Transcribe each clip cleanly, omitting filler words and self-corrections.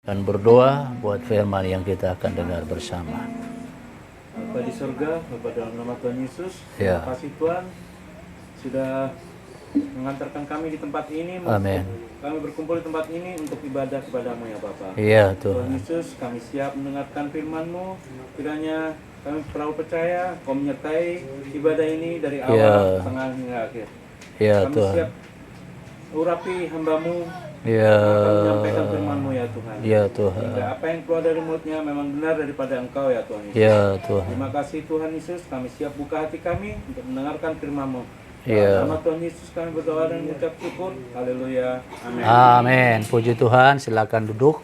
Dan berdoa buat firman yang kita akan dengar bersama. Bapa di surga, Bapa dalam nama Tuhan Yesus, Ya. terima kasih Tuhan sudah mengantarkan kami di tempat ini. Amin. Kami berkumpul di tempat ini untuk ibadah kepadamu ya Bapa. Iya Tuhan Tuhan. Yesus, kami siap mendengarkan firman-Mu. Kiranya kami terlalu percaya Kau menyertai ibadah ini dari awal, Ya. tengah hingga akhir. Iya Kami Tuhan. siap urapi hamba-Mu, Iya. menyampaikan firman-Mu ya Tuhan. Iya Tuhan. Sehingga apa yang keluar dari mulutnya memang benar daripada Engkau ya Tuhan Yesus. Iya Tuhan. Terima kasih Tuhan Yesus, kami siap buka hati kami untuk mendengarkan firman-Mu. Iya. Dalam nama Tuhan Yesus kami berdoa dan mengucap syukur. Haleluya. Amin. Amin. Puji Tuhan, silakan duduk.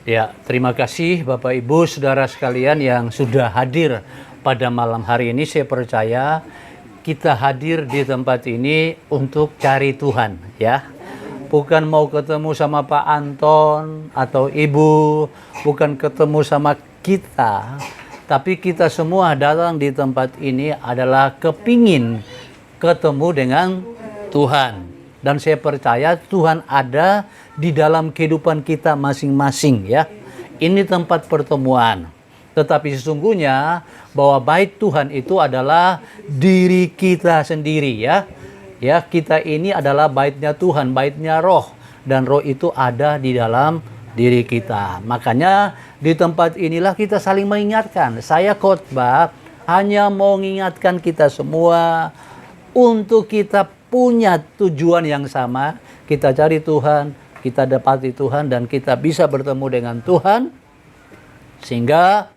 Ya, terima kasih Bapak Ibu Saudara sekalian yang sudah hadir pada malam hari ini. Saya percaya kita hadir di tempat ini untuk cari Tuhan, ya. Bukan mau ketemu sama Pak Anton atau Ibu, bukan ketemu sama kita, tapi kita semua datang di tempat ini adalah kepingin ketemu dengan Tuhan. Dan saya percaya Tuhan ada di dalam kehidupan kita masing-masing, ya. Ini tempat pertemuan. Tetapi sesungguhnya bahwa bait Tuhan itu adalah diri kita sendiri, ya. Ya, kita ini adalah baitnya Tuhan, baitnya Roh, dan Roh itu ada di dalam diri kita. Makanya di tempat inilah kita saling mengingatkan. Saya khotbah hanya mau mengingatkan kita semua untuk kita punya tujuan yang sama. Kita cari Tuhan, kita dapati Tuhan, dan kita bisa bertemu dengan Tuhan, sehingga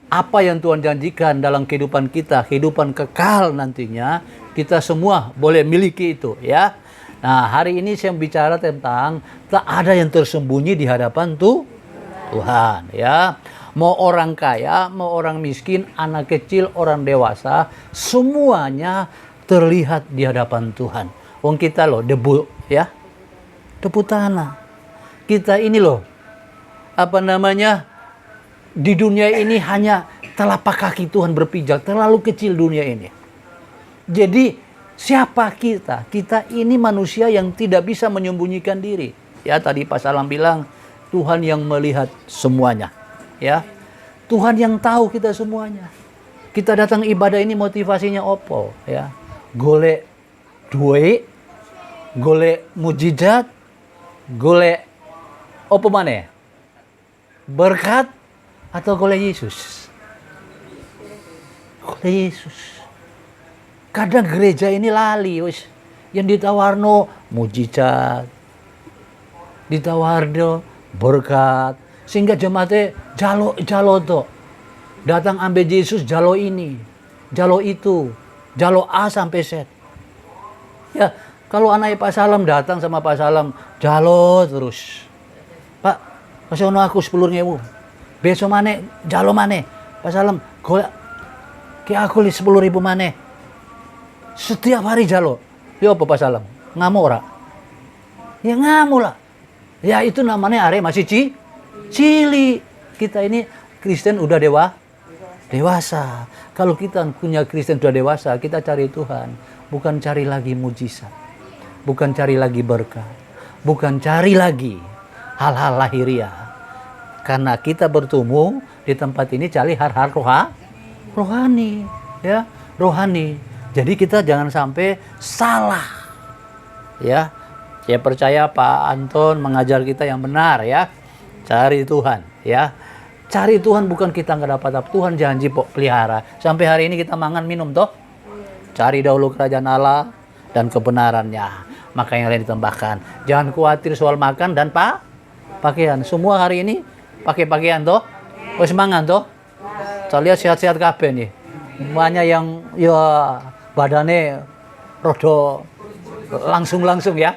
apa yang Tuhan janjikan dalam kehidupan kita, kehidupan kekal nantinya, kita semua boleh miliki itu, ya. Nah, hari ini saya bicara tentang tak ada yang tersembunyi di hadapan Tuhan, ya. Mau orang kaya, mau orang miskin, anak kecil, orang dewasa, semuanya terlihat di hadapan Tuhan. Wong kita loh debu, ya. Debu tanah. Kita ini loh, apa namanya, di dunia ini hanya telapak kaki Tuhan berpijak, terlalu kecil dunia ini. Jadi siapa kita? Kita ini manusia yang tidak bisa menyembunyikan diri. Ya, tadi Pak Salam bilang Tuhan yang melihat semuanya, ya. Tuhan yang tahu kita semuanya. Kita datang ibadah ini motivasinya opo, ya. Golek duit, golek mujizat, golek opo maneh? Berkat atau golek Yesus? Golek Yesus. Kadang gereja ini lali, wis. Yang ditawarno mujizat, ditawarno berkat, sehingga jemaatnya jalo to. Datang ambil Yesus jalo ini, jalo itu, jalo A sampai Z. Ya, kalau anak Pak Salam datang sama Pak Salam, jalo terus. Pak, kasih ono aku 10.000. Besok maneh, jalo maneh. Pak Salam, golek ki aku 10.000 maneh. Setiap hari jalo. Ya apa Pak Salam? Ngamu ora? Ya ngamu lah. Ya itu namanya are masih cili. Kita ini Kristen udah dewasa. Kalau kita punya Kristen sudah dewasa, kita cari Tuhan. Bukan cari lagi mujizat. Bukan cari lagi berkat. Bukan cari lagi hal-hal lahiriah. Karena kita bertumbuh di tempat ini cari hal-hal rohani, ya, rohani. Jadi kita jangan sampai salah, ya. Saya percaya Pak Anton mengajar kita yang benar, ya. Cari Tuhan, ya. Cari Tuhan bukan kita nggak dapat apa. Tuhan janji pok pelihara. Sampai hari ini kita mangan minum toh. Cari dahulu kerajaan Allah dan kebenarannya. Maka yang lain ditambahkan. Jangan khawatir soal makan dan pakaian. Semua hari ini pakai pakaian toh. Wes mangan toh. Saya lihat sehat-sehat kabeh nih. Banyak yang ya badannya rodo langsung ya.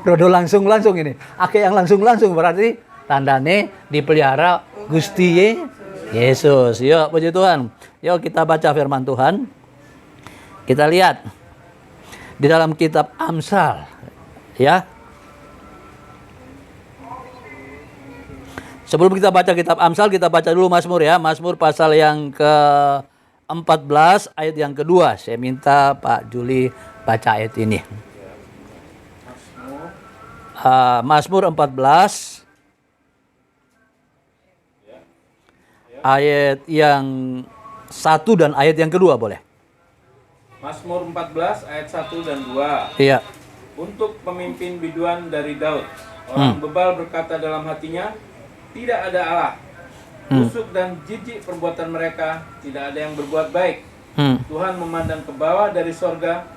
Rodo langsung ini. Akeh yang langsung berarti tandane dipelihara Gusti Yesus. Yuk, puji Tuhan. Yuk kita baca firman Tuhan. Kita lihat di dalam kitab Amsal, ya. Sebelum kita baca kitab Amsal, kita baca dulu Mazmur, ya. Mazmur pasal yang ke-14 ayat yang kedua. Saya minta Pak Juli baca ayat ini. Mazmur. Mazmur 14 ayat yang 1 dan ayat yang kedua boleh. Mazmur 14 ayat 1 dan 2. Iya. Untuk pemimpin biduan dari Daud. Orang bebal berkata dalam hatinya, tidak ada Allah. Busuk dan jijik perbuatan mereka, tidak ada yang berbuat baik. Tuhan memandang ke bawah dari sorga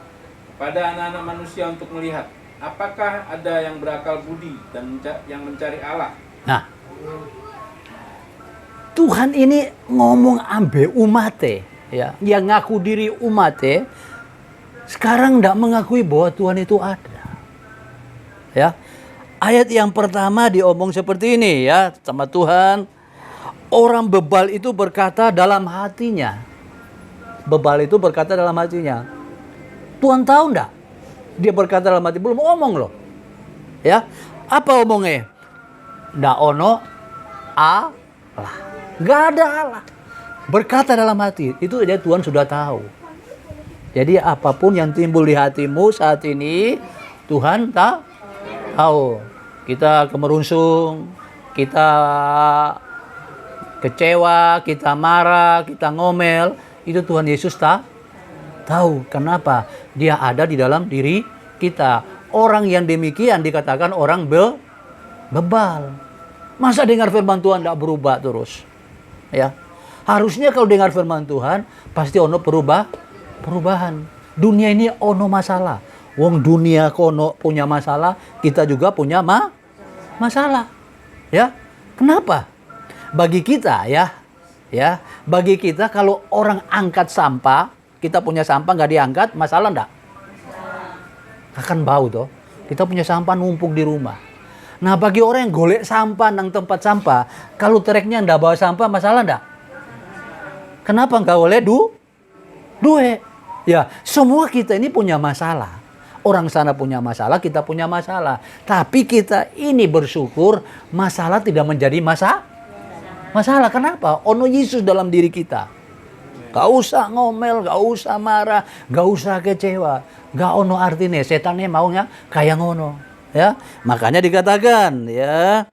kepada anak-anak manusia untuk melihat apakah ada yang berakal budi dan yang mencari Allah. Nah, Tuhan ini ngomong ambe umate, ya, yang ngaku diri umate, sekarang tidak mengakui bahwa Tuhan itu ada. Ya, ayat yang pertama diomong seperti ini, ya, sama Tuhan. Orang bebal itu berkata dalam hatinya. Bebal itu berkata dalam hatinya. Tuhan tahu enggak? Dia berkata dalam hati, belum omong loh. Ya, apa omongnya? Ndak ono Allah. Nggak ada Allah. Berkata dalam hati, itu dia Tuhan sudah tahu. Jadi apapun yang timbul di hatimu saat ini, Tuhan tahu. Kita kemerunsung, kita kecewa, kita marah, kita ngomel, itu Tuhan Yesus tahu. Kenapa? Dia ada di dalam diri kita. Orang yang demikian dikatakan orang bebal. Masa dengar firman Tuhan tidak berubah terus? Ya, harusnya kalau dengar firman Tuhan pasti ono perubahan. Dunia ini ono masalah. Wong dunia kono punya masalah, kita juga punya masalah. Ya, kenapa? Bagi kita bagi kita kalau orang angkat sampah, kita punya sampah nggak diangkat, masalah enggak? Akan bau toh. Kita punya sampah numpuk di rumah. Nah, bagi orang yang golek sampah nang tempat sampah, kalau treknya ndak bawa sampah, masalah ndak? Kenapa nggak boleh duit? Ya, semua kita ini punya masalah. Orang sana punya masalah, kita punya masalah. Tapi kita ini bersyukur masalah tidak menjadi masalah. Kenapa? Ono Yesus dalam diri kita. Gak usah ngomel, gak usah marah, gak usah kecewa. Gak ono artinya, setannya maunya kayak ngono. Ya, makanya dikatakan, ya,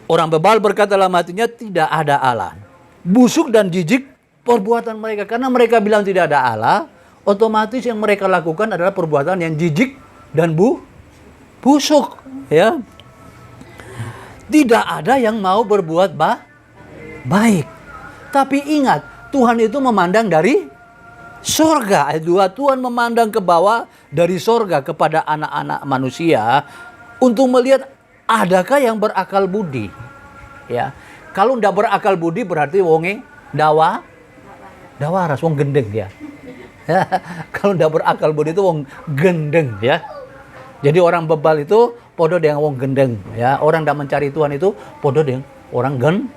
orang bebal berkata dalam hatinya tidak ada Allah. Busuk dan jijik perbuatan mereka, karena mereka bilang tidak ada Allah, otomatis yang mereka lakukan adalah perbuatan yang jijik dan busuk, ya. Tidak ada yang mau berbuat baik. Tapi ingat, Tuhan itu memandang dari sorga. Ayat 2, Tuhan memandang ke bawah dari sorga kepada anak-anak manusia untuk melihat adakah yang berakal budi. Ya, kalau ndak berakal budi berarti wonge dawaras, wong gendeng dia. Ya, kalau ndak berakal budi itu wong gendeng, ya. Jadi orang bebal itu podo dengan wong gendeng, ya. Orang ndak mencari Tuhan itu podo dengan orang gendeng.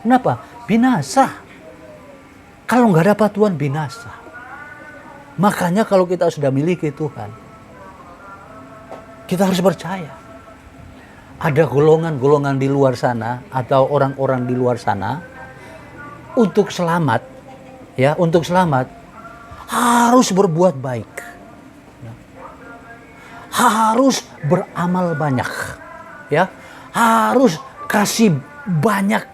Kenapa? Binasa. Kalau nggak dapat Tuhan, binasa. Makanya kalau kita sudah miliki Tuhan, kita harus percaya. Ada golongan-golongan di luar sana atau orang-orang di luar sana untuk selamat, ya, untuk selamat harus berbuat baik, harus beramal banyak, ya, harus kasih banyak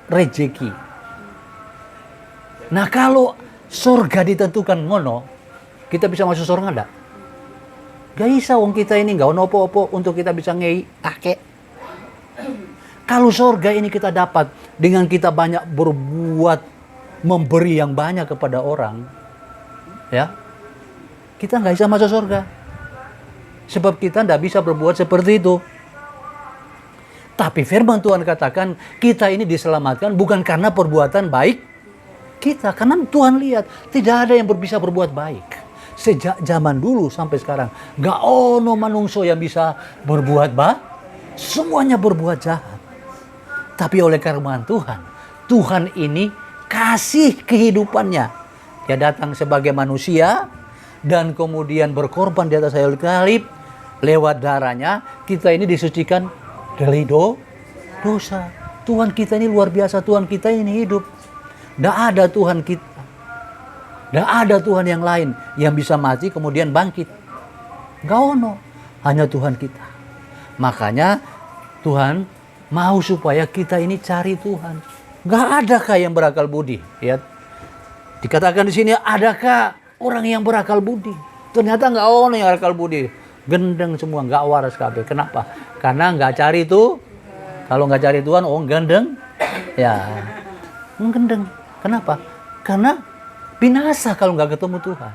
rezeki. Nah, kalau surga ditentukan ngono, kita bisa masuk surga enggak? Gak bisa, wong kita ini gak ono opo-opo untuk kita bisa ngei kakek. Kalau surga ini kita dapat dengan kita banyak berbuat, memberi yang banyak kepada orang, ya, kita gak bisa masuk surga. Sebab kita gak bisa berbuat seperti itu. Tapi firman Tuhan katakan kita ini diselamatkan bukan karena perbuatan baik kita, karena Tuhan lihat tidak ada yang bisa berbuat baik. Sejak zaman dulu sampai sekarang gak ono manungso yang bisa berbuat baik, semuanya berbuat jahat. Tapi oleh karena Tuhan ini kasih kehidupannya. Dia datang sebagai manusia dan kemudian berkorban di atas kayu salib. Lewat darahnya kita ini disucikan dari dosa. Tuhan kita ini luar biasa, Tuhan kita ini hidup. Tidak ada Tuhan kita Tidak ada Tuhan yang lain yang bisa mati kemudian bangkit. Nggak ono. Hanya Tuhan kita. Makanya Tuhan mau supaya kita ini cari Tuhan. Nggak adakah yang berakal budi? Ya. Dikatakan di sini, adakah orang yang berakal budi? Ternyata nggak ono yang berakal budi. Gendeng semua, nggak waras kabeh. Kenapa? Karena nggak cari itu. Kalau nggak cari Tuhan, gendeng. Ya, gendeng. Kenapa? Karena binasa kalau nggak ketemu Tuhan.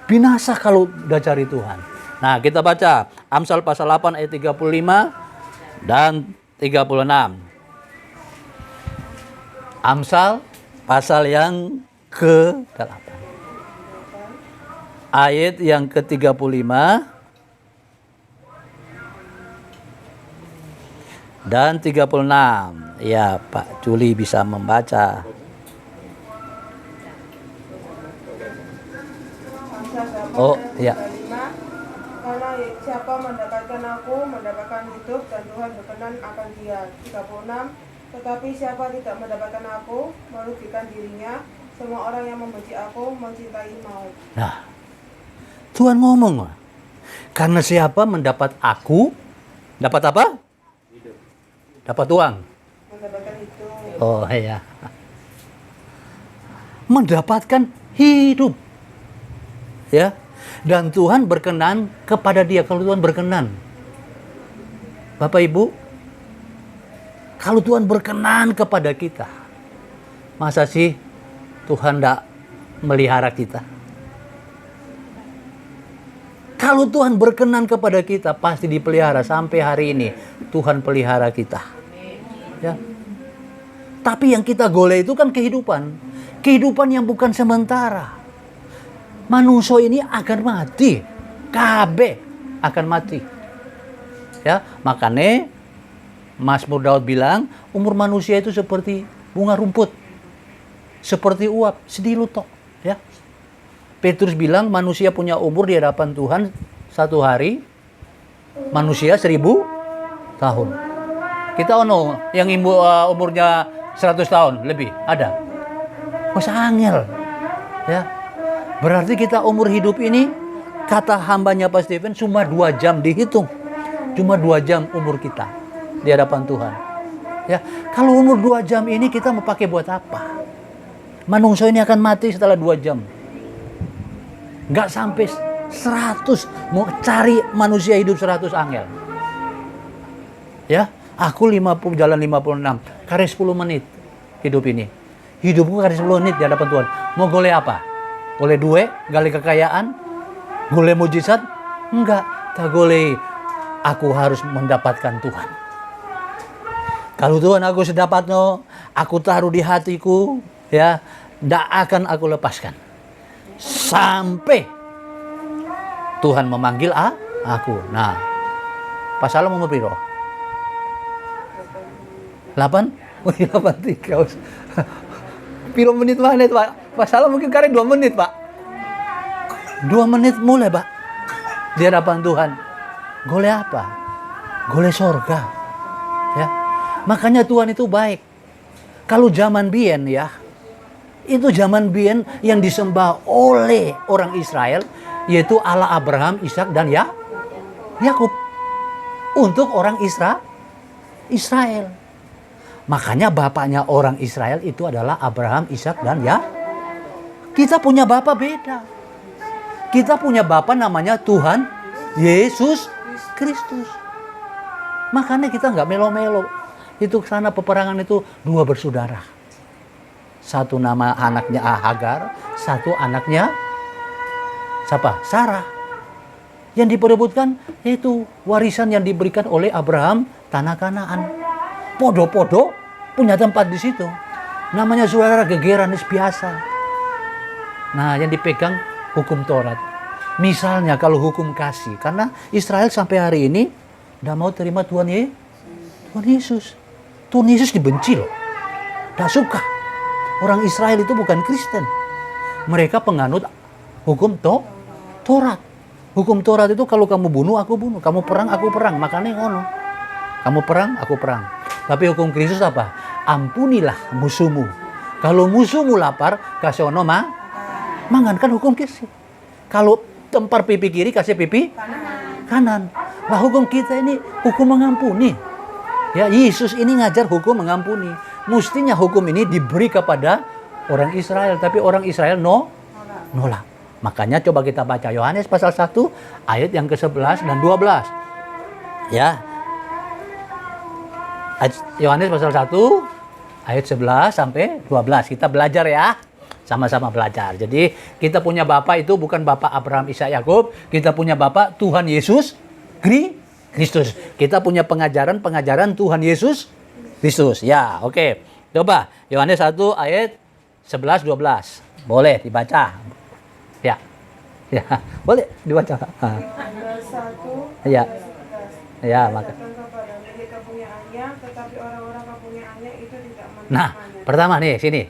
Binasa kalau udah cari Tuhan. Nah, kita baca Amsal pasal 8 ayat 35 dan 36. Amsal pasal yang ke-8. Ayat yang ke-35 dan 36. Ya, Pak Juli bisa membaca. Oh, ya. Karena siapa mendapatkan aku, mendapatkan hidup dan Tuhan berkenan akan dia. 36. Tetapi siapa tidak mendapatkan aku, merugikan dirinya. Semua orang yang membenci aku, mencintai maut. Nah, Tuhan ngomong, karena siapa mendapat aku, dapat apa? Hidup. Dapat uang. Mendapatkan hidup. Oh iya. Mendapatkan hidup. Ya. Dan Tuhan berkenan kepada dia. Kalau Tuhan berkenan, Bapak Ibu, kalau Tuhan berkenan kepada kita, masa sih Tuhan tidak melihara kita? Kalau Tuhan berkenan kepada kita, pasti dipelihara. Sampai hari ini Tuhan pelihara kita. Ya. Tapi yang kita golek itu kan kehidupan. Kehidupan yang bukan sementara. Manusia ini akan mati. Kabeh akan mati. Ya, makanya Mazmur Daud bilang, umur manusia itu seperti bunga rumput. Seperti uap, sedih lutok. Ya. Petrus bilang manusia punya umur di hadapan Tuhan 1 hari, manusia 1000 tahun. Kita ono yang umurnya 100 tahun lebih, ada. Mas angel. Ya. Berarti kita umur hidup ini, kata hambanya Pak Stephen, cuma 2 jam dihitung. Cuma 2 jam umur kita di hadapan Tuhan. Ya, kalau umur 2 jam ini kita mau pakai buat apa? Manusia ini akan mati setelah 2 jam. Nggak sampai 100, mau cari manusia hidup 100 angel. Ya, aku 50 jalan 56, karena 10 menit hidup ini. Hidupku karena 10 menit di hadapan Tuhan. Mau golek apa? Golek duit, golek kekayaan, golek mujizat? Enggak, tak golek. Aku harus mendapatkan Tuhan. Kalau Tuhan aku sedapatnya, aku taruh di hatiku, ya, tidak akan aku lepaskan. Sampai Tuhan memanggil aku. Nah, pasal umur piro? 8? Oh iya, 83. Piro menit mana itu, Pak? Pasal mungkin karena 2 menit, Pak. 2 menit mulai, Pak. Di hadapan Tuhan. Golek apa? Golek sorga. Ya. Makanya Tuhan itu baik. Kalau zaman bien ya, itu zaman bien yang disembah oleh orang Israel, yaitu Allah Abraham, Ishak dan Yakub. Untuk orang Israel. Makanya bapaknya orang Israel itu adalah Abraham, Ishak dan Kita punya bapak beda. Kita punya bapak namanya Tuhan Yesus Kristus. Makanya kita nggak melo-melo. Itu sana peperangan itu 2 bersaudara. Satu nama anaknya Hagar, satu anaknya siapa? Sarah. Yang diperebutkan itu warisan yang diberikan oleh Abraham, tanah Kanaan. Podo-podo punya tempat di situ. Namanya saudara gegeran biasa. Nah, yang dipegang hukum Taurat. Misalnya kalau hukum kasih, karena Israel sampai hari ini tidak mau terima Tuhan Yesus. Tuhan Yesus dibenci loh. Tidak suka. Orang Israel itu bukan Kristen. Mereka penganut hukum Taurat. Hukum Taurat itu kalau kamu bunuh, aku bunuh. Kamu perang, aku perang. Makanya ngono. Kamu perang, aku perang. Tapi hukum Kristus apa? Ampunilah musuhmu. Kalau musuhmu lapar, kasih ono Mangan kan hukum kisi. Kalau tempar pipi kiri, kasih pipi kanan. Lah hukum kita ini hukum mengampuni. Ya, Yesus ini ngajar hukum mengampuni. Mestinya hukum ini diberi kepada orang Israel, tapi orang Israel nolak. Makanya coba kita baca Yohanes pasal 1 ayat yang ke-11 dan 12. Ya. Yohanes pasal 1 ayat 11 sampai 12. Kita belajar ya. Sama-sama belajar. Jadi kita punya Bapak itu bukan Bapak Abraham, Ishak, Yakub. Kita punya Bapak Tuhan Yesus Kristus. Kita punya pengajaran Tuhan Yesus Kristus. Ya, oke. Coba Yohanes 1 ayat 11 12. Boleh dibaca. Ya. Ya, boleh dibaca. Yohanes 1 Ya. ayat 11. Ya, Dia maka. datang kepada milik kepunyaannya, tetapi orang-orang kepunyaannya itu tidak menerimanya. Nah, pertama nih sini.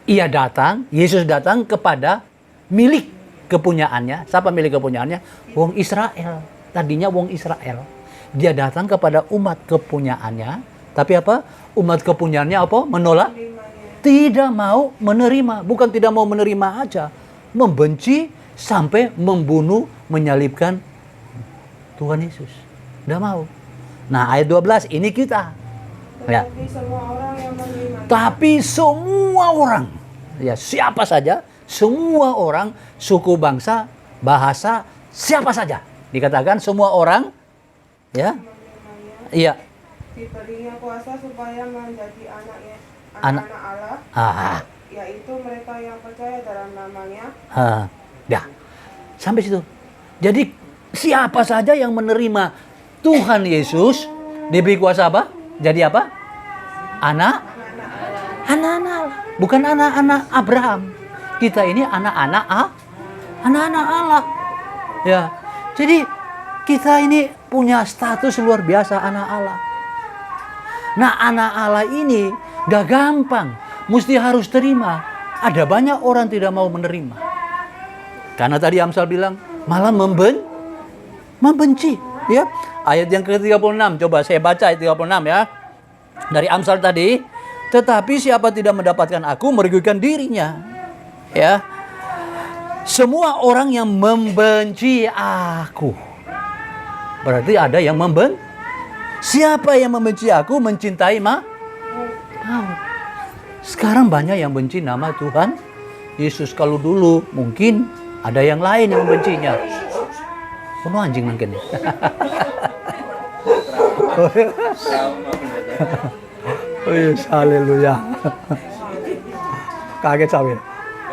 Ia datang, Yesus datang kepada milik kepunyaannya. Siapa milik kepunyaannya? Wong Israel. Tadinya wong Israel. Dia datang kepada umat kepunyaannya. Tapi apa? Umat kepunyaannya apa? Menolak. Tidak mau menerima. Bukan tidak mau menerima aja. Membenci sampai membunuh, menyalibkan Tuhan Yesus. Tidak mau. Nah, ayat 12 ini kita. Ya. Tetapi semua orang yang menerimanya. Tapi semua orang, ya siapa saja, semua orang, suku, bangsa, bahasa, siapa saja. Dikatakan semua orang, ya, menerimanya, iya. diberinya kuasa supaya menjadi Anak. anak-anak Ah, Allah, yaitu mereka yang percaya dalam namanya. ya, sampai situ. Jadi siapa saja yang menerima Tuhan Yesus diberi kuasa apa? Jadi apa? Anak-anak Allah. Bukan anak-anak Abraham. Kita ini anak-anak Allah. Ya. Jadi kita ini punya status luar biasa anak Allah. Nah, anak Allah ini gak gampang. Mesti harus terima. Ada banyak orang tidak mau menerima. Karena tadi Amsal bilang malah membenci. Ya. Ayat yang ke-36. Coba saya baca ayat 36 ya. Dari Amsal tadi. Tetapi siapa tidak mendapatkan aku merugikan dirinya. Ya. Semua orang yang membenci aku. Berarti ada yang membenci. Siapa yang membenci aku mencintai maut. Sekarang banyak yang benci nama Tuhan Yesus. Kalau dulu mungkin ada yang lain yang membencinya. Penuh anjing mungkin. Oh yes, haleluya. Kaget saya.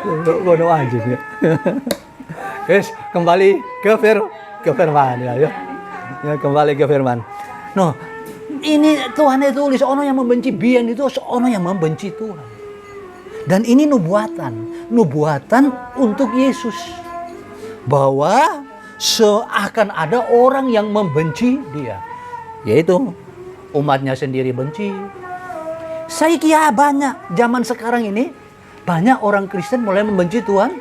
Penuh anjing ya. Yes, kembali ke firman ya. Ya, kembali ke firman. No, ini Tuhan itu tulis ono yang membenci biyen itu ono yang membenci Tuhan. Dan ini nubuatan untuk Yesus. Bahwa seakan ada orang yang membenci dia. Yaitu umatnya sendiri benci. Saya kira banyak zaman sekarang ini banyak orang Kristen mulai membenci Tuhan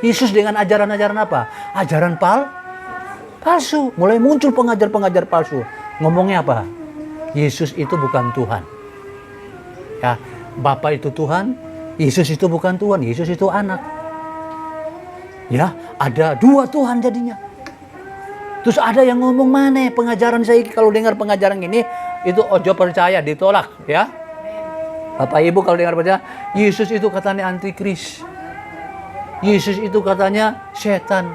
Yesus dengan ajaran-ajaran apa? Ajaran palsu. Mulai muncul pengajar-pengajar palsu. Ngomongnya apa? Yesus itu bukan Tuhan. Ya, Bapa itu Tuhan, Yesus itu bukan Tuhan, Yesus itu anak. Ya, ada dua Tuhan jadinya. Terus ada yang ngomong mana pengajaran saya kalau dengar pengajaran ini itu ojo percaya, ditolak ya. Bapak Ibu kalau dengar percaya, Yesus itu katanya antikris. Yesus itu katanya setan.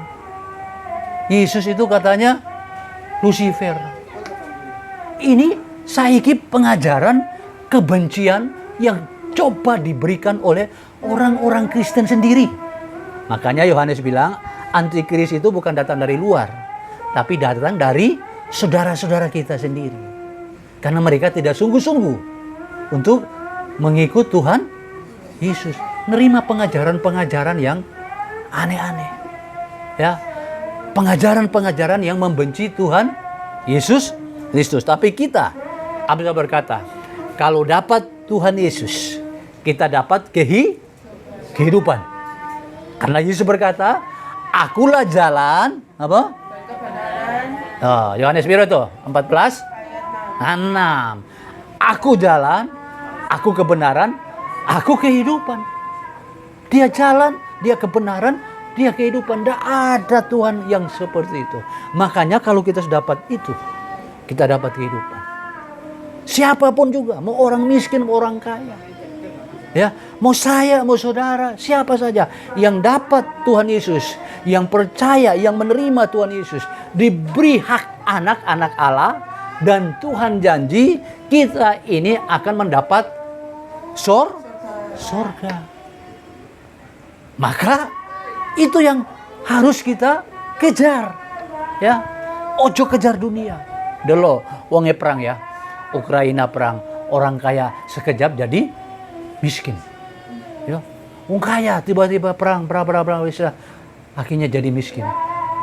Yesus itu katanya Lucifer. Ini saiki pengajaran kebencian yang coba diberikan oleh orang-orang Kristen sendiri. Makanya Yohanes bilang antikris itu bukan datang dari luar, tapi datang dari saudara-saudara kita sendiri. Karena mereka tidak sungguh-sungguh untuk mengikut Tuhan Yesus. Nerima pengajaran-pengajaran yang aneh-aneh. Ya. Pengajaran-pengajaran yang membenci Tuhan Yesus Kristus. Tapi kita, Amsal berkata, kalau dapat Tuhan Yesus, kita dapat kehidupan. Karena Yesus berkata, akulah jalan, apa? Oh, Yohanes biru itu 14 6. Aku jalan, aku kebenaran, aku kehidupan. Dia jalan, dia kebenaran, Dia kehidupan. Tidak ada Tuhan yang seperti itu. Makanya kalau kita sudah dapat itu, kita dapat kehidupan. Siapapun juga, mau orang miskin, mau orang kaya. Ya, mau saya, mau saudara, siapa saja yang dapat Tuhan Yesus, yang percaya, yang menerima Tuhan Yesus, diberi hak anak-anak Allah, dan Tuhan janji kita ini akan mendapat sorga. Maka itu yang harus kita kejar. Ya, ojo kejar dunia. Delo, wonge perang ya, Ukraina perang, orang kaya sekejap jadi miskin. Ya, wong kaya tiba-tiba perang, akhirnya jadi miskin.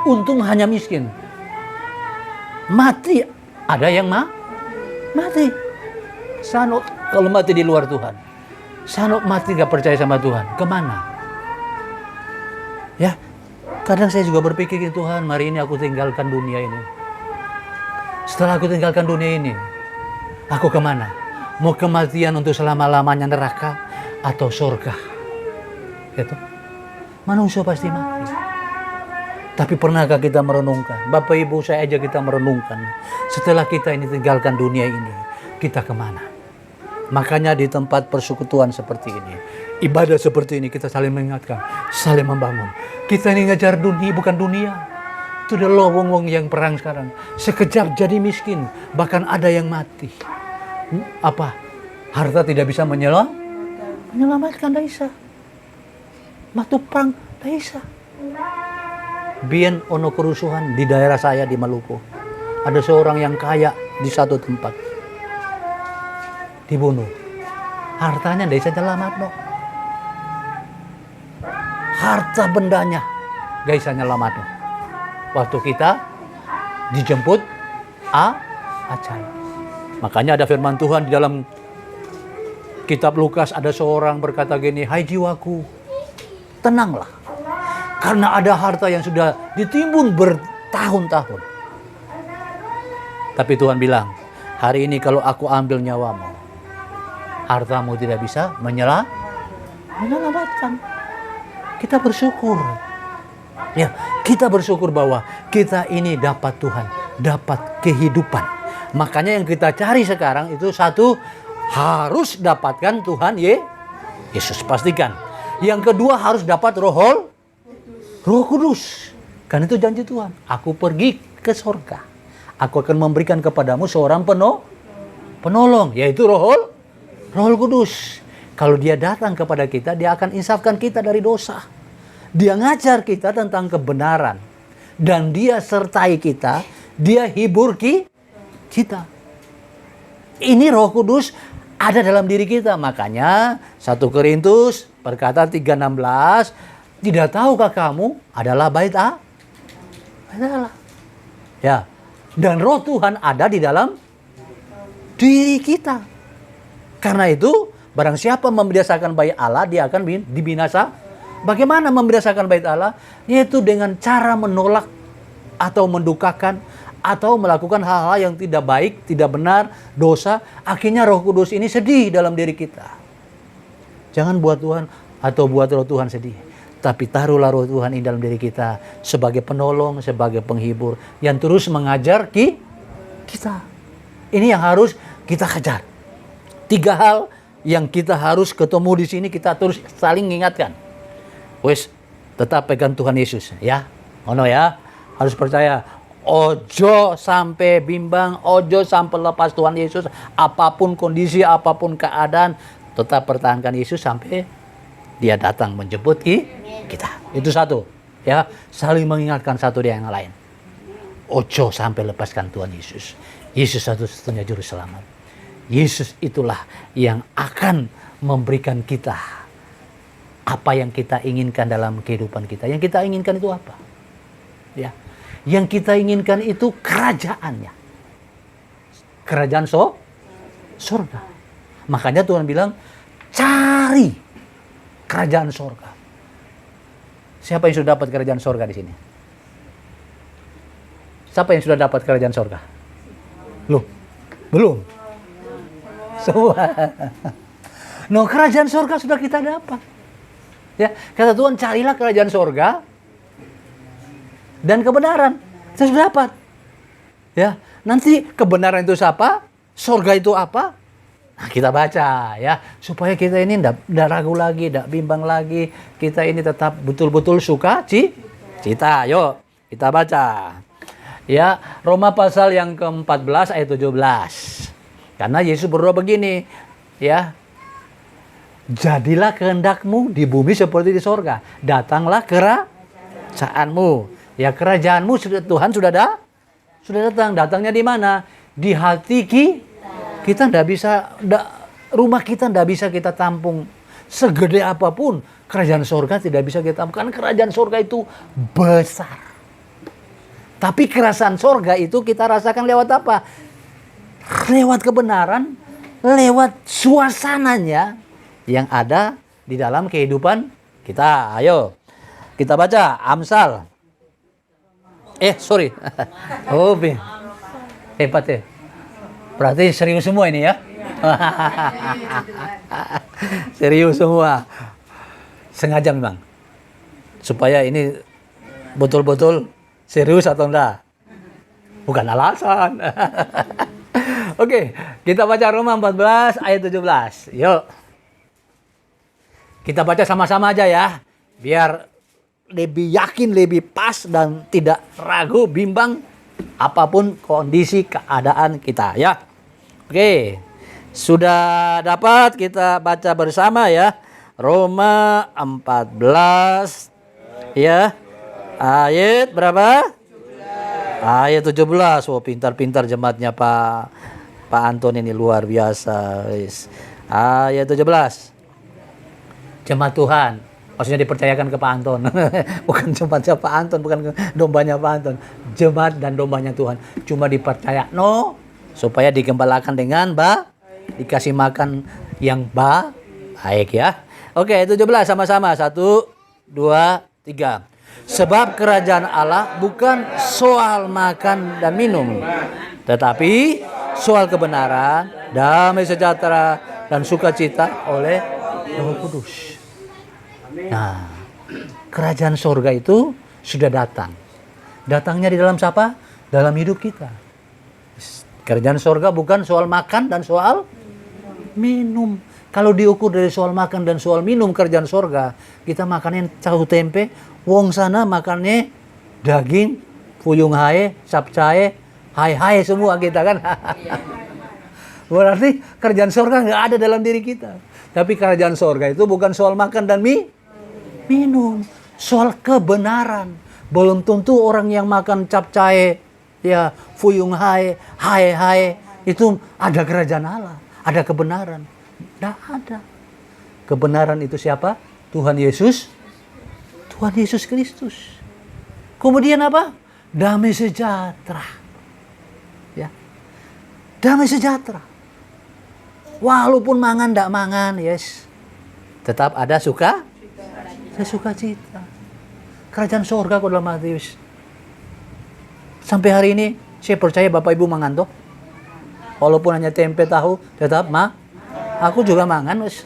Untung hanya miskin. Mati, ada yang mati. Sanok kalau mati di luar Tuhan. Sanok mati gak percaya sama Tuhan, kemana? Ya, kadang saya juga berpikir, Tuhan, mari ini aku tinggalkan dunia ini. Setelah aku tinggalkan dunia ini, aku kemana? Mau kematian untuk selama-lamanya neraka atau surga? Gitu. Manusia pasti mati. Tapi pernahkah kita merenungkan? Bapak Ibu, saya ajak kita merenungkan. Setelah kita ini tinggalkan dunia ini, kita kemana? Makanya di tempat persekutuan seperti ini, ibadah seperti ini, kita saling mengingatkan, saling membangun. Kita ini ngejar dunia, bukan dunia. Itu udah wong-wong yang perang sekarang. Sekejap jadi miskin, bahkan ada yang mati. Apa? Harta tidak bisa menyelamatkan Daisa. Matu perang Daisa. Bien ono kerusuhan di daerah saya di Maluku. Ada seorang yang kaya di satu tempat. Dibunuh. Hartanya Daisa nyelamat no. Harta bendanya Daisa nyelamat no. Waktu kita dijemput acara. Makanya ada firman Tuhan di dalam kitab Lukas, ada seorang berkata gini, hai jiwaku, tenanglah. Karena ada harta yang sudah ditimbun bertahun-tahun. Tapi Tuhan bilang, hari ini kalau aku ambil nyawamu, hartamu tidak bisa menyelamatkan. Kita bersyukur. Ya, kita bersyukur bahwa kita ini dapat Tuhan, dapat kehidupan. Makanya yang kita cari sekarang itu satu, harus dapatkan Tuhan Yesus, pastikan. Yang kedua harus dapat Roh Kudus. Karena itu janji Tuhan. Aku pergi ke sorga. Aku akan memberikan kepadamu seorang penolong, yaitu Roh Kudus. Kalau dia datang kepada kita, dia akan insafkan kita dari dosa. Dia ngajar kita tentang kebenaran. Dan dia sertai kita, dia hibur kita. Ini Roh Kudus ada dalam diri kita. Makanya 1 Korintus berkata 3:16, tidak tahukah kamu adalah bait Allah. Ya. Dan Roh Tuhan ada di dalam diri kita. Karena itu barang siapa membiasakan bait Allah, dia akan dibinasa. Bagaimana membiasakan bait Allah? Yaitu dengan cara menolak atau mendukakan atau melakukan hal-hal yang tidak baik, tidak benar, dosa. Akhirnya Roh Kudus ini sedih dalam diri kita. Jangan buat Tuhan atau buat Roh Tuhan sedih. Tapi taruhlah Roh Tuhan ini dalam diri kita sebagai penolong, sebagai penghibur yang terus mengajar kita. Ini yang harus kita kejar. 3 hal yang kita harus ketemu di sini, kita terus saling mengingatkan. Wes, tetap pegang Tuhan Yesus ya. Ono ya, harus percaya. Ojo sampai bimbang, ojo sampai lepas Tuhan Yesus. Apapun kondisi, apapun keadaan, tetap pertahankan Yesus sampai dia datang menjemput kita. Itu satu. Ya, saling mengingatkan satu dengan yang lain. Ojo sampai lepaskan Tuhan Yesus. Yesus satu-satunya juru selamat. Yesus itulah yang akan memberikan kita apa yang kita inginkan dalam kehidupan kita. Yang kita inginkan itu apa? Ya. Yang kita inginkan itu kerajaannya. Kerajaan surga. Makanya Tuhan bilang, cari kerajaan surga. Siapa yang sudah dapat kerajaan surga di sini? Siapa yang sudah dapat kerajaan surga? Loh, belum. Semua. No, kerajaan surga sudah kita dapat. Ya, kata Tuhan, carilah kerajaan surga dan kebenaran. Kita sudah dapat. Ya, nanti kebenaran itu apa? Surga itu apa? Nah, kita baca ya, supaya kita ini tidak ragu lagi, tidak bimbang lagi. Kita ini tetap betul-betul suka cita. Yuk, kita baca. Ya, Roma pasal yang ke-14 ayat 17. Karena Yesus berdoa begini, ya. Jadilah kehendakmu di bumi seperti di sorga. Datanglah kerajaanmu. Ya, kerajaanmu Tuhan sudah datang. Datangnya di mana? Di hati kita ndak bisa, rumah kita ndak bisa kita tampung. Segede apapun kerajaan sorga tidak bisa kita tampung. Karena kerajaan sorga itu besar. Tapi kerasaan sorga itu kita rasakan lewat apa? Lewat kebenaran, lewat suasananya yang ada di dalam kehidupan kita. Ayo, kita baca Amsal. Sorry. Oh, hebat ya. Berarti serius semua ini ya. Serius semua. Sengaja memang. Supaya ini betul-betul serius atau enggak. Bukan alasan. Oke, kita baca Roma 14 ayat 17. Yuk. Kita baca sama-sama aja ya. Biar lebih yakin, lebih pas dan tidak ragu, bimbang apapun kondisi keadaan kita ya. Oke, sudah dapat, kita baca bersama ya. Roma 14 ya. Ayat berapa? 17. Ayat 17. Oh, pintar-pintar jemaatnya Pak Anton ini luar biasa. Ayat 17. Jemaat Tuhan. Maksudnya dipercayakan ke Pak Anton. Bukan jemaatnya Pak Anton, bukan dombanya Pak Anton. Jemaat dan dombanya Tuhan. Cuma dipercaya supaya digembalakan dengan dikasih makan yang baik ya. Oke, 17 sama-sama. 1, 2, 3. Sebab kerajaan Allah bukan soal makan dan minum, tetapi soal kebenaran, damai sejahtera, dan sukacita oleh Roh Kudus. Nah, kerajaan sorga itu sudah datang. Datangnya di dalam siapa? Dalam hidup kita. Kerajaan sorga bukan soal makan dan soal minum. Kalau diukur dari soal makan dan soal minum kerajaan sorga, kita makannya tahu tempe, wong sana makannya daging, fuyung hae, sapcae, hai semua kita kan. Berarti kerajaan sorga nggak ada dalam diri kita. Tapi kerajaan sorga itu bukan soal makan dan minum, soal kebenaran. Belum tentu orang yang makan capcae, ya fuyung hae, itu ada kerajaan Allah, ada kebenaran. Tidak ada. Kebenaran itu siapa? Tuhan Yesus Kristus. Kemudian apa? Damai sejahtera. Ya. Damai sejahtera. Walaupun mangan tidak mangan, yes. Tetap ada sukacita. Kerajaan sorga kok dalam hati. Sampai hari ini saya percaya Bapak Ibu mangan toh. Walaupun hanya tempe tahu, tetap aku juga mangan wis.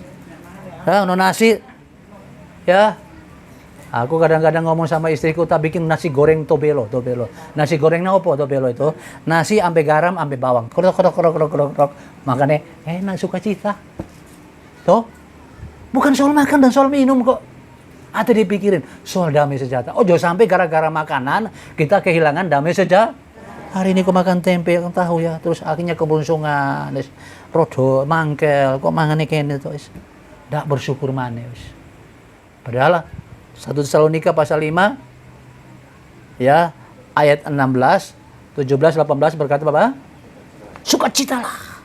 Ya, nasi. Ya. Aku kadang-kadang ngomong sama istriku, tak bikin nasi goreng tobelo. Nasi gorengnya apa tobelo itu? Nasi ampe garam, ampe bawang. Krok. Makanya enak sukacita. Toh? Bukan soal makan dan soal minum kok. Atau dipikirin soal damai sejahtera. Oh, jangan sampai gara-gara makanan kita kehilangan damai sejahtera. Hari ini aku makan tempe, aku tahu ya. Terus akhirnya kebunsungan, rodo, mangkel, kok mangannya kayak itu. Tidak bersyukur mana. Padahal 1 Tesalonika pasal 5, ya, ayat 16, 17, 18 berkata apa? Sukacitalah.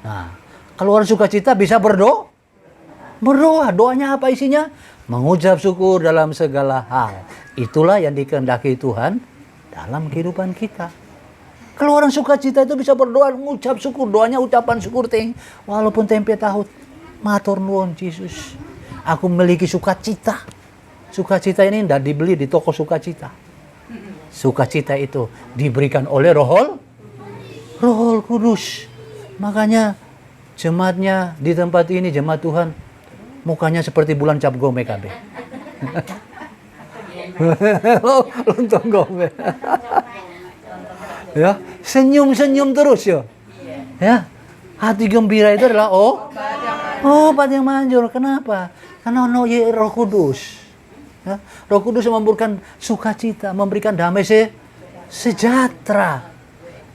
Nah, kalau orang sukacita bisa berdoa. Doanya apa isinya? Mengucap syukur dalam segala hal. Itulah yang dikehendaki Tuhan dalam kehidupan kita. Kalau orang sukacita itu bisa berdoa, mengucap syukur, doanya ucapan syukur walaupun tempe tahu. Matur nuwun Yesus. Aku memiliki sukacita. Sukacita ini tidak dibeli di toko sukacita. Sukacita itu diberikan oleh Roh Kudus. Makanya jemaatnya di tempat ini, jemaat Tuhan, mukanya seperti bulan cap gome kabeh. Lontong gomek. Ya, senyum-senyum terus ya. Ya. Hati gembira itu adalah obat yang manjur. Kenapa? Karena Roh Kudus. Ya, Roh Kudus memberikan sukacita, memberikan damai sejahtera.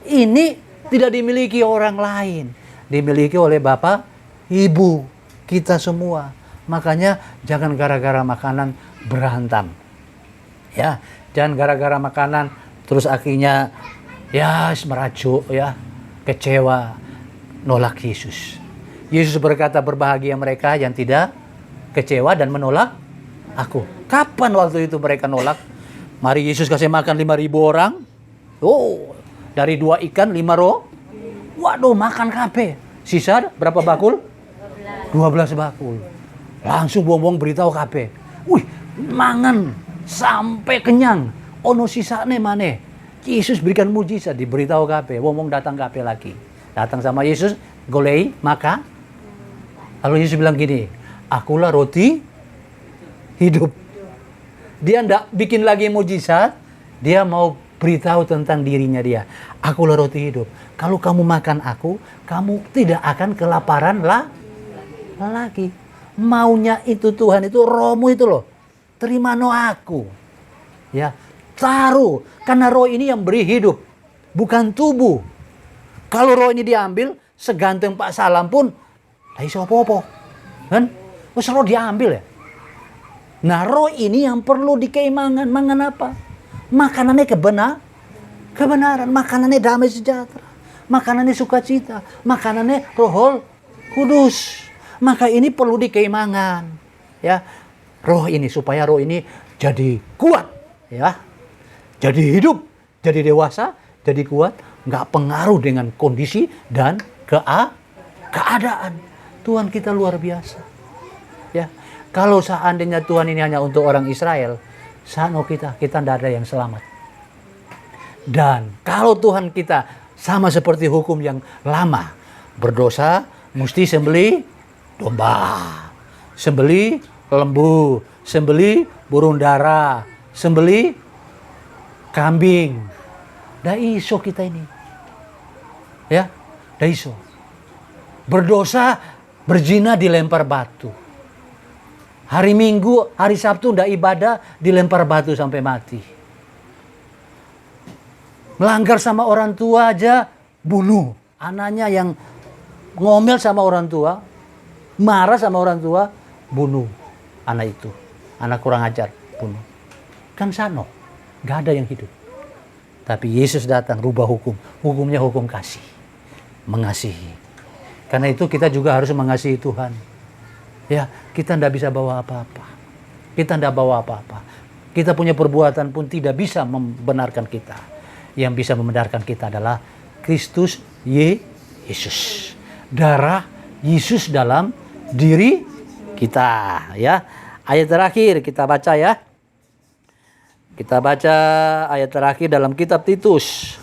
Ini tidak dimiliki orang lain, dimiliki oleh Bapak, Ibu, kita semua. Makanya jangan gara-gara makanan berantem. Ya, jangan gara-gara makanan terus akhirnya ya merajuk, ya kecewa, nolak Yesus. Yesus berkata, berbahagia mereka yang tidak kecewa dan menolak aku. Kapan waktu itu mereka nolak? Mari Yesus kasih makan 5.000 orang. Dari 2 ikan 5 roh. Waduh, makan kabeh. Sisa berapa bakul? 12 bakul. Langsung buang-buang beritahu kabeh. Wih, mangan sampai kenyang. Ono sisane maneh. Yesus berikan mujizat, diberitahu kabeh. Wong datang kabeh lagi. Datang sama Yesus, golei, maka. Lalu Yesus bilang gini, akulah roti hidup. Dia ndak bikin lagi mujizat, dia mau beritahu tentang dirinya dia. Akulah roti hidup. Kalau kamu makan aku, kamu tidak akan kelaparan lagi. Maunya itu Tuhan itu rohmu itu loh. Terima aku. Ya, taruh. Karena roh ini yang beri hidup, bukan tubuh. Kalau roh ini diambil, seganteng Pak Salam pun iso apa-apa. Kan? Wis roh diambil ya. Nah, roh ini yang perlu dikeimangan. Mangan apa? Makanannya kebenaran, makanannya damai sejahtera, makanannya sukacita, makanannya Roh Kudus. Maka ini perlu dikeimangan, ya. Roh ini supaya roh ini jadi kuat, ya. Jadi hidup, jadi dewasa, jadi kuat, nggak pengaruh dengan kondisi dan keadaan. Tuhan kita luar biasa. Ya. Kalau seandainya Tuhan ini hanya untuk orang Israel, sano kita tidak ada yang selamat. Dan kalau Tuhan kita sama seperti hukum yang lama, berdosa mesti sembelih domba, sembelih lembu, sembelih burung dara, sembelih kambing. Dah iso kita ini. Ya, dah iso. Berdosa, berzina dilempar batu. Hari Minggu, hari Sabtu ndak ibadah, dilempar batu sampai mati. Melanggar sama orang tua aja, bunuh. Anaknya yang ngomel sama orang tua, marah sama orang tua, bunuh anak itu. Anak kurang ajar, bunuh. Kan sano, nggak ada yang hidup. Tapi Yesus datang rubah hukum. Hukumnya hukum kasih. Mengasihi. Karena itu kita juga harus mengasihi Tuhan. Ya, kita tidak bisa bawa apa-apa. Kita tidak bawa apa-apa. Kita punya perbuatan pun tidak bisa membenarkan kita. Yang bisa membenarkan kita adalah Kristus Yesus. Darah Yesus dalam diri kita. Ya, ayat terakhir kita baca ya. Kita baca ayat terakhir dalam kitab Titus.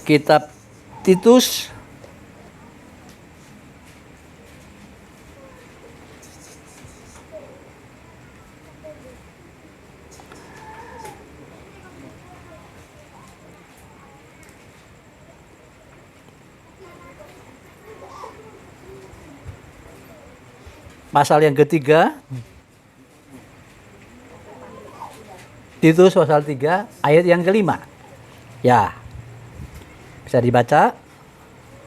Kitab Titus pasal yang ketiga. Titus pasal 3 ayat yang kelima. Ya. Bisa dibaca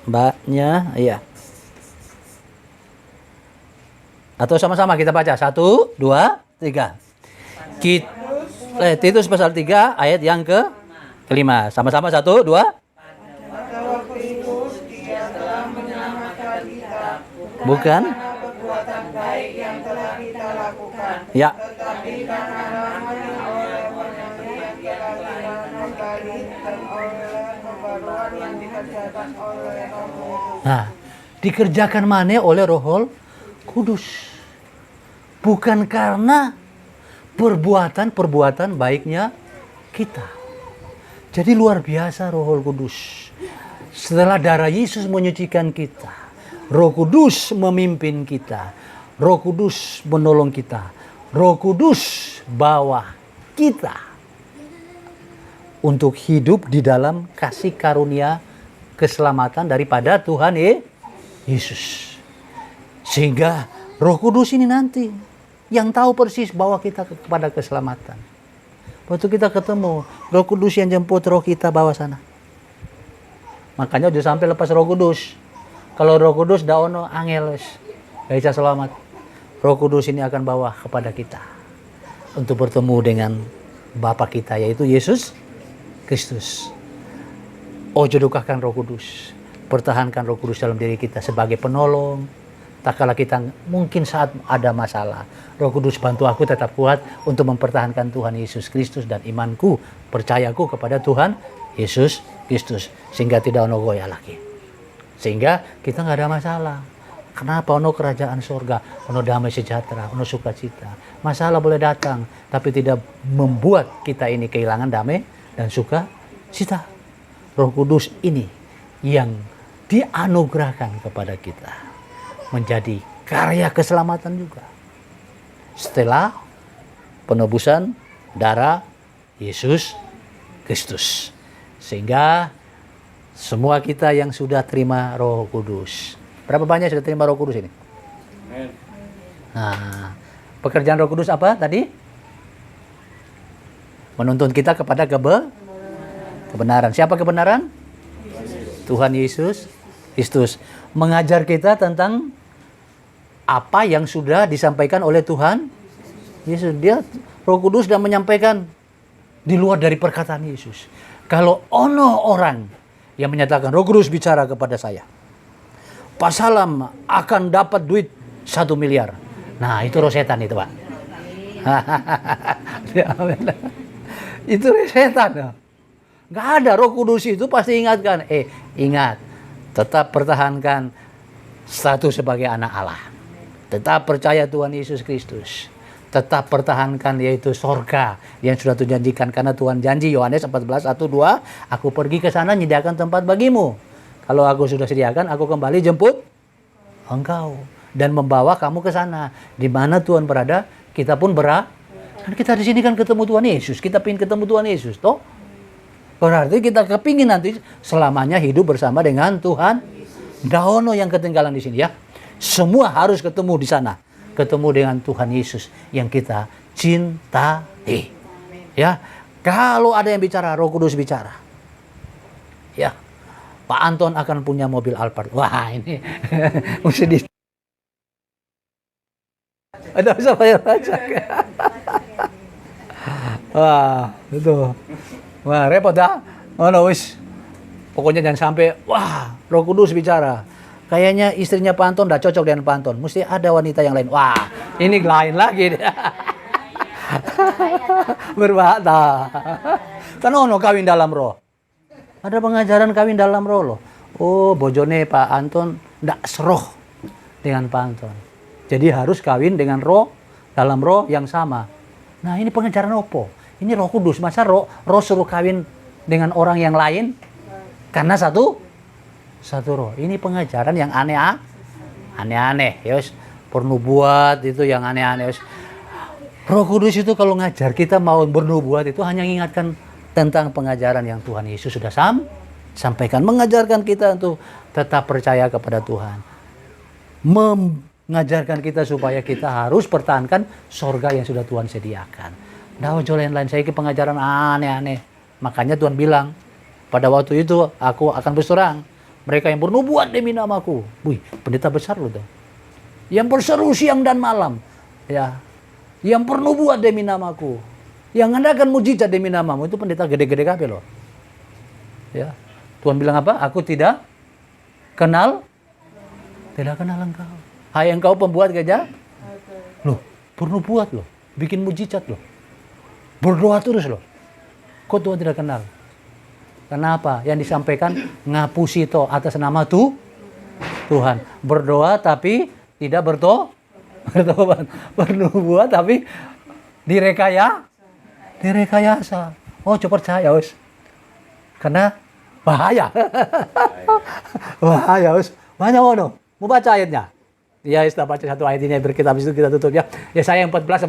mbaknya, iya. Atau sama-sama kita baca. 1, 2, 3. Titus pasal 3 ayat yang kelima. Sama-sama 1, 2. Pada waktu itu dia telah menyelamatkan kita. Bukan. Perbuatan baik yang telah kita lakukan. Ya. Tetapi karena rahmat-Nya oleh penyakit yang telah kita kembali dan oleh pembaruan yang dikerjakan oleh Roh Kudus. Nah, dikerjakan mana oleh Roh Kudus. Bukan karena perbuatan baiknya kita. Jadi luar biasa Roh Kudus. Setelah darah Yesus menyucikan kita, Roh Kudus memimpin kita. Roh Kudus menolong kita. Roh Kudus bawa kita untuk hidup di dalam kasih karunia keselamatan daripada Tuhan Yesus. Sehingga Roh Kudus ini nanti yang tahu persis bahwa kita kepada keselamatan. Waktu kita ketemu, Roh Kudus yang jemput roh kita bawa sana. Makanya udah sampai lepas Roh Kudus. Kalau Roh Kudus daono angeles, gak bisa selamat. Roh Kudus ini akan bawa kepada kita untuk bertemu dengan Bapa kita, yaitu Yesus Kristus. Ojo dukakan Roh Kudus. Pertahankan Roh Kudus dalam diri kita sebagai penolong. Tak kala kita mungkin saat ada masalah, Roh Kudus bantu aku tetap kuat untuk mempertahankan Tuhan Yesus Kristus dan imanku, percayaku kepada Tuhan Yesus Kristus, sehingga tidak ono goyah lagi. Sehingga kita nggak ada masalah. Kenapa? Ono kerajaan sorga, ono damai sejahtera, ono sukacita. Masalah boleh datang, tapi tidak membuat kita ini kehilangan damai dan sukacita. Roh Kudus ini yang dianugerahkan kepada kita menjadi karya keselamatan juga. Setelah penebusan darah Yesus Kristus. Sehingga semua kita yang sudah terima Roh Kudus. Berapa banyak sudah terima Roh Kudus ini? Amen. Nah, pekerjaan Roh Kudus apa tadi? Menuntun kita kepada kebenaran. Siapa kebenaran? Tuhan Yesus Kristus. Mengajar kita tentang apa yang sudah disampaikan oleh Tuhan Yesus. Dia, Roh Kudus, sudah menyampaikan di luar dari perkataan Yesus. Kalau ono orang yang menyatakan Roh Kudus bicara kepada saya, Pak Salam akan dapat duit 1 miliar. Nah, itu roh setan itu, Pak. Itu roh setan. Nggak ada. Roh Kudus itu pasti ingatkan. Ingat. Tetap pertahankan status sebagai anak Allah. Tetap percaya Tuhan Yesus Kristus. Tetap pertahankan yaitu sorga yang sudah Tuhan janjikan. Karena Tuhan janji Yohanes 14:1-2, aku pergi ke sana menyediakan tempat bagimu. Kalau aku sudah sediakan, aku kembali jemput engkau. Dan membawa kamu ke sana. Di mana Tuhan berada, kita pun berada. Kan kita di sini kan ketemu Tuhan Yesus. Kita ingin ketemu Tuhan Yesus, toh? Berarti kita kepingin nanti selamanya hidup bersama dengan Tuhan. Daono yang ketinggalan di sini ya. Semua harus ketemu di sana. Ketemu dengan Tuhan Yesus yang kita cintai. Ya. Kalau ada yang bicara, Roh Kudus bicara. Ya. Pak Anton akan punya mobil Alphard. Wah, ini mesti di ada bisa bayar pajak. Wah, itu. Wah, repot dah. Mana wis. Pokoknya jangan sampai wah, Roh Kudus bicara. Kayaknya istrinya Pak Anton tidak cocok dengan Pak Anton. Mesti ada wanita yang lain. Wah, ini lain lagi. Berbahaya. Kan ono kawin dalam roh. Ada pengajaran kawin dalam roh loh. Oh, bojone Pak Anton tidak seroh dengan Pak Anton. Jadi harus kawin dengan roh, dalam roh yang sama. Nah, ini pengajaran opo? Ini Roh Kudus. Masa roh suruh kawin dengan orang yang lain? Karena satu roh. Ini pengajaran yang aneh-aneh. Yos, bernubuat itu yang aneh-aneh. Yos. Roh Kudus itu kalau ngajar kita mau bernubuat itu hanya mengingatkan tentang pengajaran yang Tuhan Yesus sudah sampaikan. Mengajarkan kita untuk tetap percaya kepada Tuhan. Mengajarkan kita supaya kita harus pertahankan sorga yang sudah Tuhan sediakan. Nah, lain-lain saya ke pengajaran aneh-aneh. Makanya Tuhan bilang, pada waktu itu aku akan berserang mereka yang bernubuat demi namaku. Wih, pendeta besar loh tuh. Yang berseru siang dan malam. Ya. Yang bernubuat demi namaku. Yang mengadakan mujizat demi namamu. Itu pendeta gede-gede kabeh loh. Ya. Tuhan bilang apa? Aku tidak kenal engkau. Hai engkau pembuat gajah. Loh, bernubuat loh. Bikin mujizat loh. Berdoa terus loh. Kok Tuhan tidak kenal? Kenapa? Yang disampaikan ngapusi to atas nama Tuhan. Berdoa tapi tidak bertobat. Bernubuat tapi direkayasa. Oh, coba percaya wis. Karena bahaya. Bahaya wis. Banyak ono. Mau baca ayatnya. Ya, kita baca satu ayat ini biar kita habis itu kita tutup ya. Yesaya 14.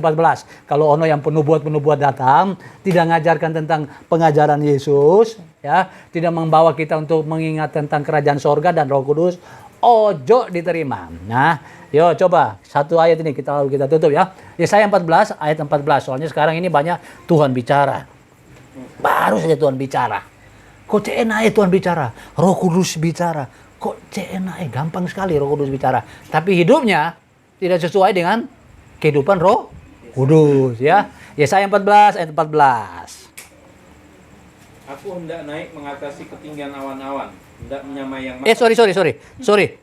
Kalau ono yang penubuat datang, tidak mengajarkan tentang pengajaran Yesus, ya, tidak membawa kita untuk mengingat tentang kerajaan sorga dan Roh Kudus, ojo diterima. Nah, yo coba satu ayat ini kita tutup ya. Yesaya 14 ayat 14. Soalnya sekarang ini banyak Tuhan bicara. Baru saja Tuhan bicara. Kok enak Tuhan bicara? Roh Kudus bicara. Kok enak gampang sekali Roh Kudus bicara. Tapi hidupnya tidak sesuai dengan kehidupan Roh Kudus ya. Yesaya 14 ayat 14. Aku hendak naik mengatasi ketinggian awan-awan, hendak menyamai yang Sorry.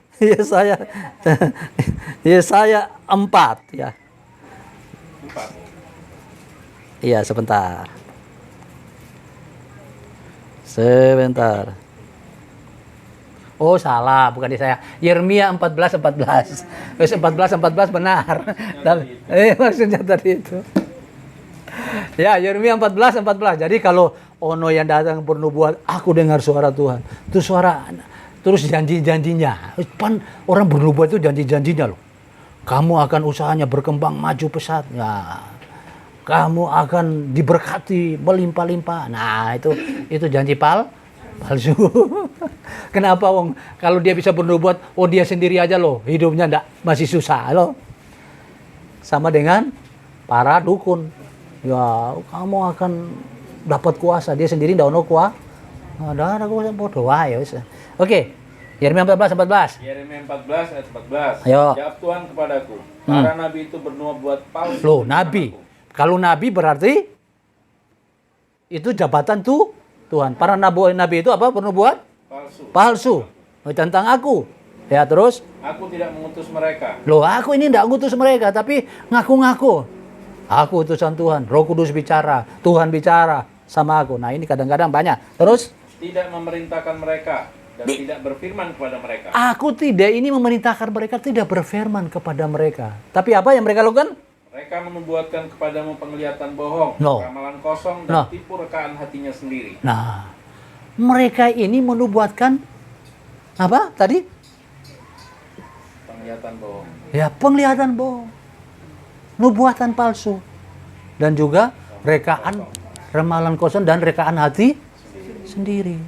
Yesaya 4 ya. 4. Iya, sebentar. Oh, salah, bukan Yesaya. Yeremia 14. 14 benar. Maksudnya tadi itu. Ya, Yeremia 14. Jadi kalau ono yang datang bernubuat, aku dengar suara Tuhan. Itu suara terus janji-janjinya. Pan orang bernubuat itu janji-janjinya loh. Kamu akan usahanya berkembang maju pesat. Nah, kamu akan diberkati melimpah-limpah. Nah, itu janji palsu. Kenapa wong kalau dia bisa bernubuat, dia sendiri aja loh, hidupnya masih susah loh. Sama dengan para dukun. Ya, kamu akan dapat kuasa, dia sendiri ndak ono kuasa. Ada kuasa bodoh wae wis. Oke. Yeremia 14. Yeremia 14 ayat 14. Ayo. Jawab Tuhan kepadaku, para nabi itu bernubuat palsu. Loh, nabi. Kalau nabi berarti itu jabatan Tuhan. Para nabi itu apa? Bernubuat palsu. Tentang aku. Ya, terus? Aku tidak mengutus mereka. Loh, aku ini tidak mengutus mereka, tapi ngaku-ngaku. Aku utusan Tuhan. Roh Kudus bicara. Tuhan bicara sama aku. Nah, ini kadang-kadang banyak. Terus? Tidak memerintahkan mereka dan tidak berfirman kepada mereka. Aku tidak ini memerintahkan mereka, tidak berfirman kepada mereka. Tapi apa yang mereka lakukan? Mereka menubuatkan kepadamu penglihatan bohong, ramalan kosong, dan tipu rekaan hatinya sendiri. Nah, mereka ini menubuatkan apa tadi? Penglihatan bohong. Ya, penglihatan bohong. Nubuatan palsu. Dan juga rekaan ramalan kosong dan rekaan hati sendiri.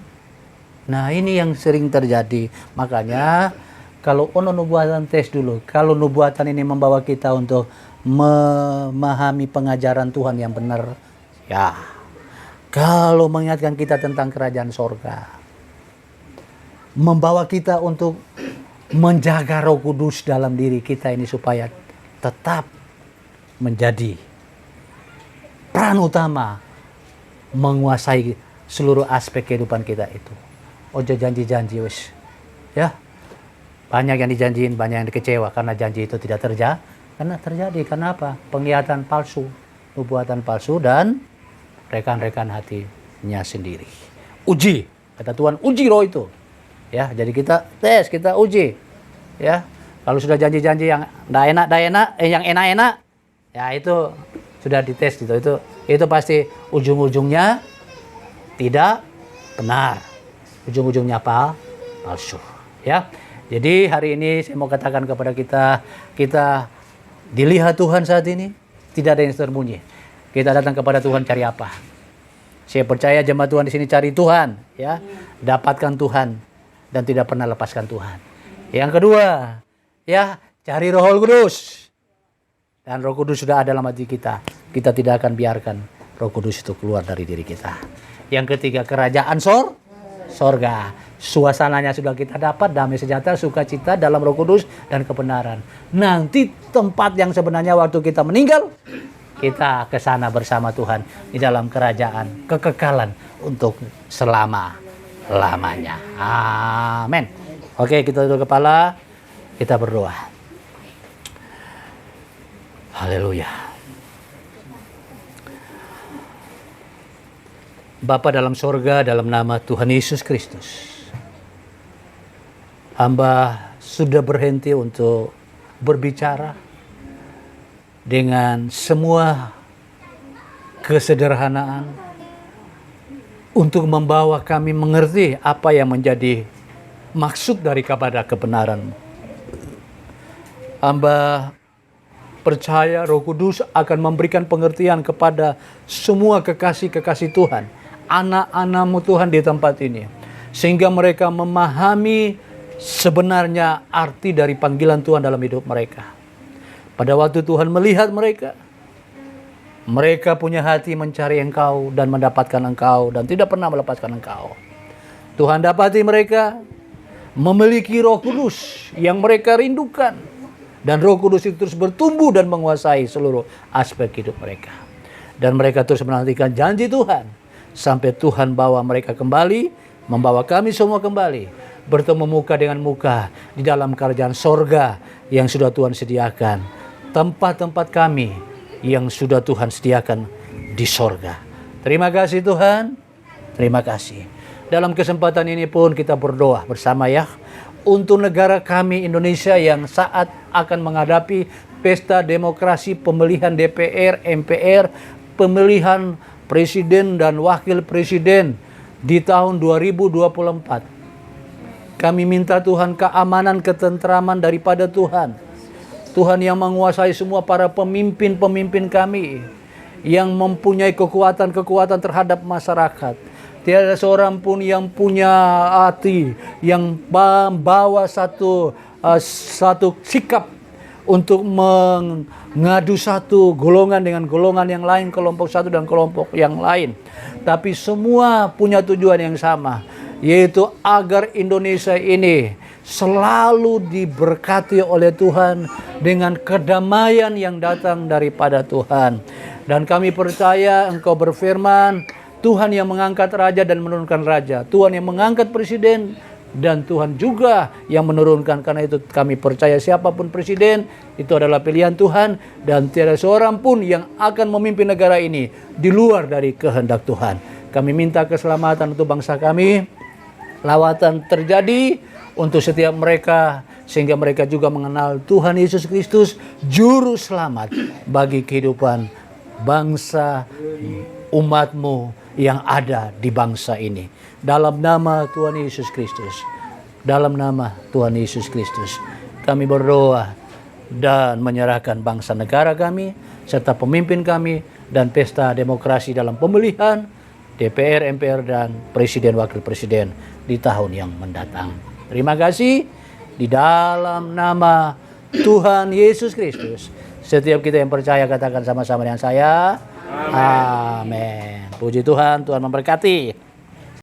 Nah, ini yang sering terjadi. Makanya kalau ono nubuatan tes dulu. Kalau nubuatan ini membawa kita untuk memahami pengajaran Tuhan yang benar, ya. Kalau mengingatkan kita tentang kerajaan sorga, membawa kita untuk menjaga Roh Kudus dalam diri kita ini supaya tetap menjadi peran utama menguasai seluruh aspek kehidupan kita itu. Ojo janji-janji wis. Ya. Banyak yang dijanjiin, banyak yang dikecewa karena janji itu tidak terjadi. Karena apa? Penglihatan palsu, nubuatan palsu dan rekan-rekan hatinya sendiri. Uji, kata Tuhan, uji roh itu. Ya, jadi kita tes, kita uji. Ya. Kalau sudah janji-janji yang yang enak-enak, ya itu sudah dites gitu. Itu pasti ujung-ujungnya tidak benar. Ujung-ujungnya palsu. Ya. Jadi hari ini saya mau katakan kepada kita dilihat Tuhan saat ini, tidak ada yang tersembunyi. Kita datang kepada Tuhan cari apa? Saya percaya jemaat Tuhan di sini cari Tuhan, ya. Dapatkan Tuhan dan tidak pernah lepaskan Tuhan. Yang kedua, ya, cari Roh Kudus. Dan Roh Kudus sudah ada dalam hati kita. Kita tidak akan biarkan Roh Kudus itu keluar dari diri kita. Yang ketiga, kerajaan sorga. Suasananya sudah kita dapat, damai sejahtera, sukacita dalam Roh Kudus dan kebenaran. Nanti tempat yang sebenarnya waktu kita meninggal, kita ke sana bersama Tuhan di dalam kerajaan kekekalan untuk selama-lamanya. Amin. Oke, kita tutup kepala, kita berdoa. Haleluya. Bapa dalam sorga, dalam nama Tuhan Yesus Kristus, hamba sudah berhenti untuk berbicara dengan semua kesederhanaan untuk membawa kami mengerti apa yang menjadi maksud dari kepada kebenaran. Hamba percaya Roh Kudus akan memberikan pengertian kepada semua kekasih-kekasih Tuhan, anak-anak-Mu Tuhan di tempat ini, sehingga mereka memahami sebenarnya arti dari panggilan Tuhan dalam hidup mereka. Pada waktu Tuhan melihat mereka, mereka punya hati mencari Engkau dan mendapatkan Engkau dan tidak pernah melepaskan Engkau. Tuhan dapati mereka memiliki Roh Kudus yang mereka rindukan. Dan Roh Kudus itu terus bertumbuh dan menguasai seluruh aspek hidup mereka. Dan mereka terus menantikan janji Tuhan. Sampai Tuhan bawa mereka kembali, membawa kami semua kembali. Bertemu muka dengan muka di dalam kerajaan sorga yang sudah Tuhan sediakan. Tempat-tempat kami yang sudah Tuhan sediakan di sorga. Terima kasih Tuhan. Terima kasih. Dalam kesempatan ini pun kita berdoa bersama ya. Untuk negara kami Indonesia yang saat akan menghadapi pesta demokrasi pemilihan DPR, MPR, pemilihan presiden dan wakil presiden di tahun 2024. Kami minta Tuhan keamanan, ketentraman daripada Tuhan. Tuhan yang menguasai semua para pemimpin-pemimpin kami yang mempunyai kekuatan-kekuatan terhadap masyarakat. Tiada seorang pun yang punya hati, yang membawa satu sikap untuk mengadu satu golongan dengan golongan yang lain, kelompok satu dan kelompok yang lain. Tapi semua punya tujuan yang sama, yaitu agar Indonesia ini selalu diberkati oleh Tuhan dengan kedamaian yang datang daripada Tuhan. Dan kami percaya Engkau berfirman, Tuhan yang mengangkat raja dan menurunkan raja, Tuhan yang mengangkat presiden, dan Tuhan juga yang menurunkan. Karena itu kami percaya siapapun presiden itu adalah pilihan Tuhan, dan tiada seorang pun yang akan memimpin negara ini di luar dari kehendak Tuhan. Kami minta keselamatan untuk bangsa kami, lawatan terjadi untuk setiap mereka, sehingga mereka juga mengenal Tuhan Yesus Kristus, Juru Selamat bagi kehidupan bangsa umat-Mu yang ada di bangsa ini. Dalam nama Tuhan Yesus Kristus. Dalam nama Tuhan Yesus Kristus. Kami berdoa dan menyerahkan bangsa negara kami, serta pemimpin kami, dan pesta demokrasi dalam pemilihan DPR, MPR, dan Presiden Wakil Presiden di tahun yang mendatang. Terima kasih. Di dalam nama Tuhan Yesus Kristus. Setiap kita yang percaya katakan sama-sama dengan saya. Amin. Puji Tuhan, Tuhan memberkati.